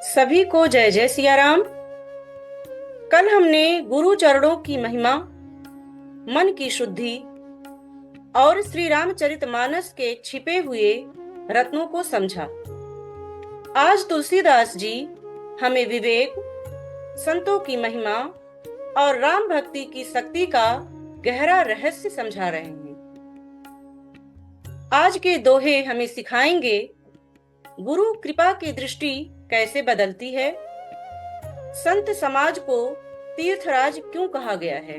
सभी को जय जय सिया राम। कल हमने गुरु चरणों की महिमा, मन की शुद्धि और श्री रामचरितमानस के छिपे हुए रत्नों को समझा। आज तुलसीदास जी हमें विवेक, संतों की महिमा और राम भक्ति की शक्ति का गहरा रहस्य समझा रहे हैं। आज के दोहे हमें सिखाएंगे गुरु कृपा की दृष्टि कैसे बदलती है, संत समाज को तीर्थराज क्यों कहा गया है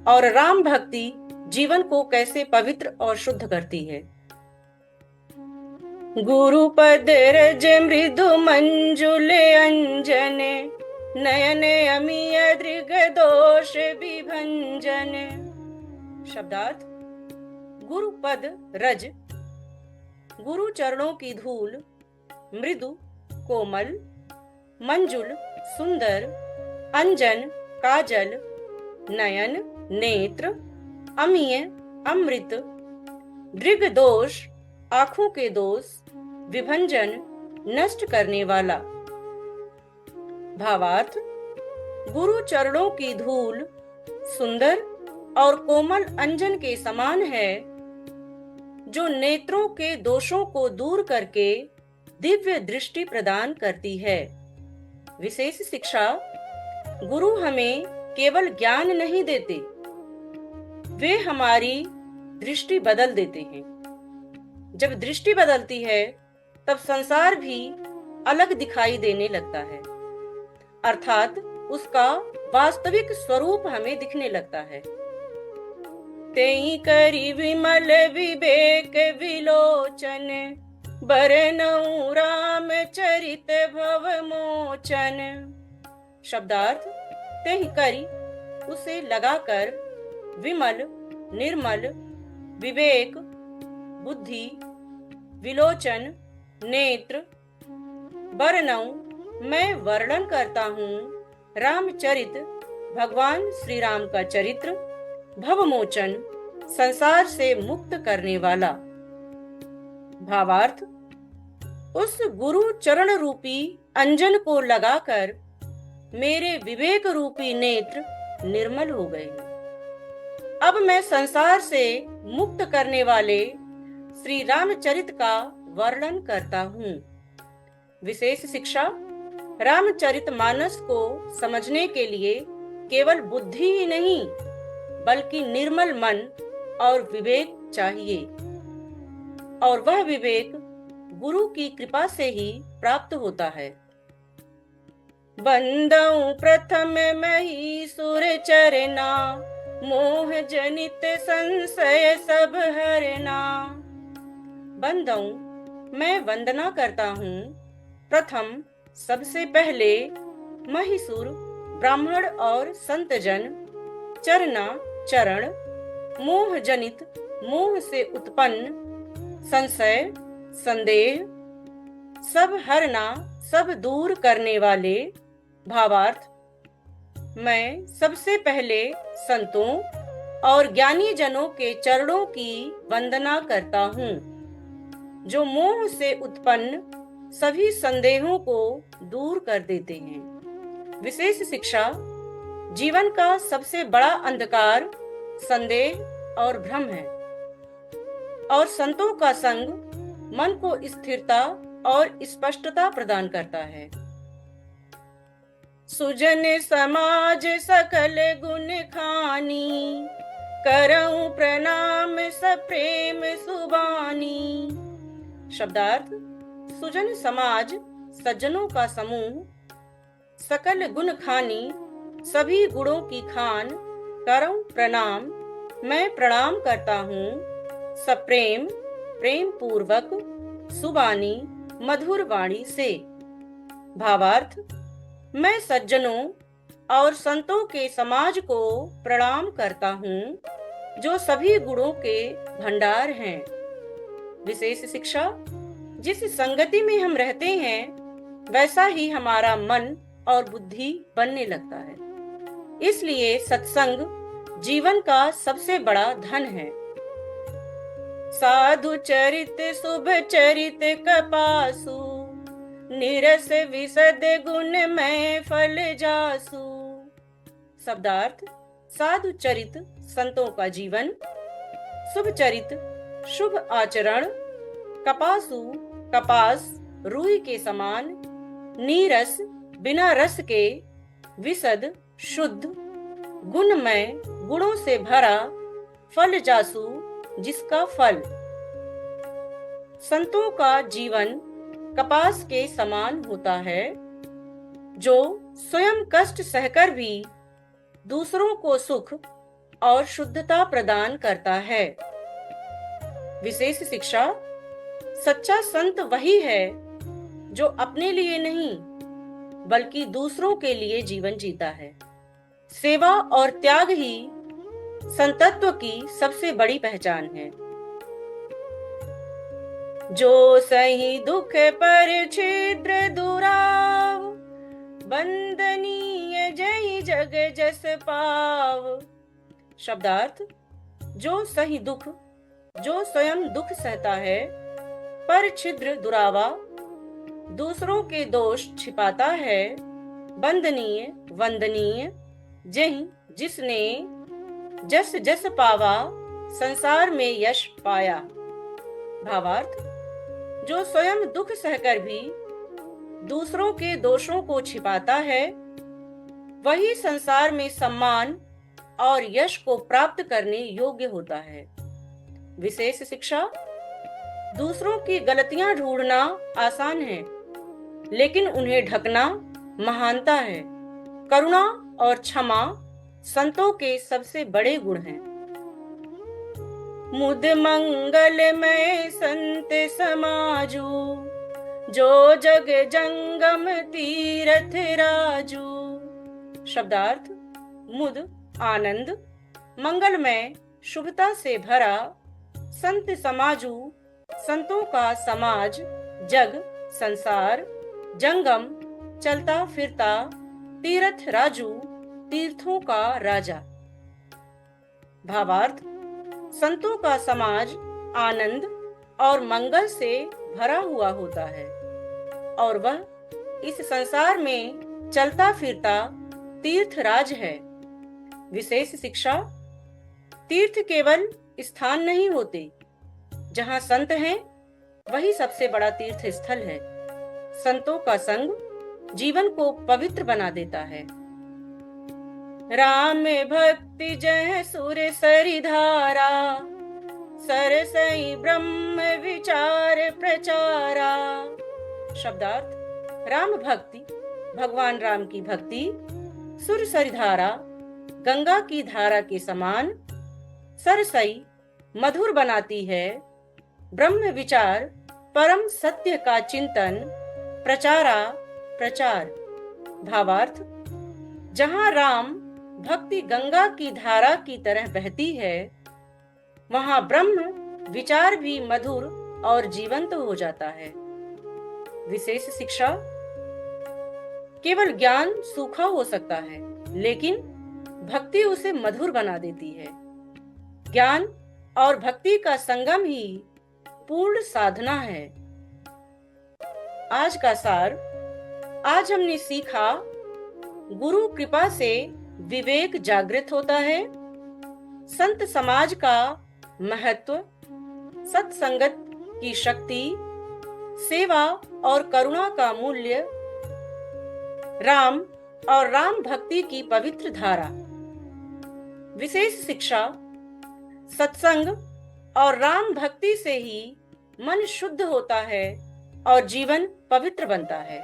और राम भक्ति जीवन को कैसे पवित्र और शुद्ध करती है। गुरु पद रज मृदु मंजुल अंजन, नयन अमीय दृग दोष विभंजन। शब्दार्थ। गुरु पद रज, गुरु चरणों की धूल, मृदु कोमल, मंजुल सुंदर, अंजन काजल, नयन नेत्र, अमीय अमृत, दृग दोष आंखों के दोष, विभंजन नष्ट करने वाला। भावार्थ। गुरु चरणों की धूल सुंदर और कोमल अंजन के समान है, जो नेत्रों के दोषों को दूर करके दिव्य दृष्टि प्रदान करती है। विशेष शिक्षा। गुरु हमें केवल ज्ञान नहीं देते, वे हमारी दृष्टि बदल देते हैं। जब दृष्टि बदलती है तब संसार भी अलग दिखाई देने लगता है, अर्थात उसका वास्तविक स्वरूप हमें दिखने लगता है। तेई करी विमल विवेक विलोचन, बरनऊ राम चरित भव मोचन। शब्दार्थ। तेहि करी उसे लगाकर, विमल निर्मल, विवेक बुद्धि, विलोचन नेत्र, बरनऊ मैं वर्णन करता हूँ, रामचरित भगवान श्री राम का चरित्र, भवमोचन संसार से मुक्त करने वाला। भावार्थ। उस गुरु चरण रूपी अंजन को लगाकर मेरे विवेक रूपी नेत्र निर्मल हो गए। अब मैं संसार से मुक्त करने वाले श्री रामचरित का वर्णन करता हूँ। विशेष शिक्षा। रामचरितमानस को समझने के लिए केवल बुद्धि ही नहीं बल्कि निर्मल मन और विवेक चाहिए, और वह विवेक गुरु की कृपा से ही प्राप्त होता है। बंदऊ प्रथम मही सुर चरना, मोह जनित संशय सब हरना। बंदऊ मैं वंदना करता हूँ, प्रथम सबसे पहले, महिसुर ब्राह्मण और संतजन, चरना चरण, मोह जनित मोह से उत्पन्न, संशय संदेह, सब हरना सब दूर करने वाले। भावार्थ। मैं सबसे पहले संतों और ज्ञानी जनों के चरणों की वंदना करता हूँ, जो मोह से उत्पन्न सभी संदेहों को दूर कर देते हैं। विशेष शिक्षा। जीवन का सबसे बड़ा अंधकार संदेह और भ्रम है, और संतों का संग मन को स्थिरता और स्पष्टता प्रदान करता है। सुजन समाज सकल गुण खानी, करऊं प्रणाम सप्रेम सुबानी। शब्दार्थ। सुजन समाज सज्जनों का समूह, सकल गुण खानी सभी गुणों की खान, करऊं प्रणाम मैं प्रणाम करता हूँ, सप्रेम प्रेम पूर्वक, सुबानी मधुर वाणी से। भावार्थ। मैं सज्जनों और संतों के समाज को प्रणाम करता हूँ, जो सभी गुणों के भंडार हैं। विशेष शिक्षा। जिस संगति में हम रहते हैं वैसा ही हमारा मन और बुद्धि बनने लगता है, इसलिए सत्संग जीवन का सबसे बड़ा धन है। साधु चरित शुभ चरित कपासु, निरस विशद गुण में फल जासु। शब्दार्थ: साधु चरित संतों का जीवन, शुभ चरित शुभ आचरण, कपासु कपास रूई के समान, नीरस बिना रस के, विशद शुद्ध, गुणमय गुणों से भरा, फल जासु जिसका फल। संतों का जीवन कपास के समान होता है, जो स्वयं कष्ट सहकर भी दूसरों को सुख और शुद्धता प्रदान करता है। विशेष शिक्षा: सच्चा संत वही है जो अपने लिए नहीं बल्कि दूसरों के लिए जीवन जीता है। सेवा और त्याग ही संतत्व की सबसे बड़ी पहचान है। जो सही दुख पर छिद्र दुराव, बंदनीय जय जग जस पाव। शब्दार्थ: जो सही दुख, जो स्वयं दुख सहता है, पर छिद्र दुरावा दूसरों के दोष छिपाता है, बंदनीय वंदनीय, जही जिसने जस जस पावा, संसार में यश पाया। भावार्थ: जो स्वयं दुख सहकर भी दूसरों के दोषों को छिपाता है, वही संसार में सम्मान और यश को प्राप्त करने योग्य होता है। विशेष शिक्षा: दूसरों की गलतियां ढूंढना आसान है, लेकिन उन्हें ढकना महानता है। करुणा और क्षमा संतों के सबसे बड़े गुण हैं। मुद मंगलमय संत समाजू, जो जग जंगम तीरथ राजू। शब्दार्थ: मुद आनंद, मंगलमय शुभता से भरा, संत समाजू संतों का समाज, जग संसार, जंगम चलता फिरता, तीर्थ राजू तीर्थों का राजा। भावार्थ: संतों का समाज आनंद और मंगल से भरा हुआ होता है और वह इस संसार में चलता फिरता तीर्थराज है। विशेष शिक्षा: तीर्थ केवल स्थान नहीं होते, जहाँ संत हैं वही सबसे बड़ा तीर्थ स्थल है। संतों का संग जीवन को पवित्र बना देता है। राम भक्ति जह सुर सरिधारा, सरसई ब्रह्म विचार प्रचारा। शब्दार्थ: राम भक्ति भगवान राम की भक्ति, सुर सरिधारा गंगा की धारा के समान, सरसई मधुर बनाती है, ब्रह्म विचार परम सत्य का चिंतन, प्रचारा प्रचार। भावार्थ: जहाँ राम भक्ति गंगा की धारा की तरह बहती है, वहाँ ब्रह्म विचार भी मधुर और जीवंत हो जाता है। विशेष शिक्षा: केवल ज्ञान सूखा हो सकता है, लेकिन भक्ति उसे मधुर बना देती है। ज्ञान और भक्ति का संगम ही पूर्ण साधना है। आज का सार: आज हमने सीखा, गुरु कृपा से विवेक जागृत होता है, संत समाज का महत्व, सत्संगत की शक्ति, सेवा और करुणा का मूल्य, राम और राम भक्ति की पवित्र धारा। विशेष शिक्षा: सत्संग और राम भक्ति से ही मन शुद्ध होता है और जीवन पवित्र बनता है।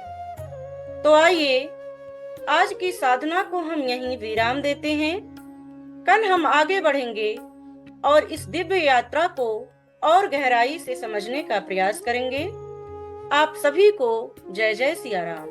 तो आइए आज की साधना को हम यहीं विराम देते हैं। कल हम आगे बढ़ेंगे और इस दिव्य यात्रा को और गहराई से समझने का प्रयास करेंगे। आप सभी को जय जय सिया राम।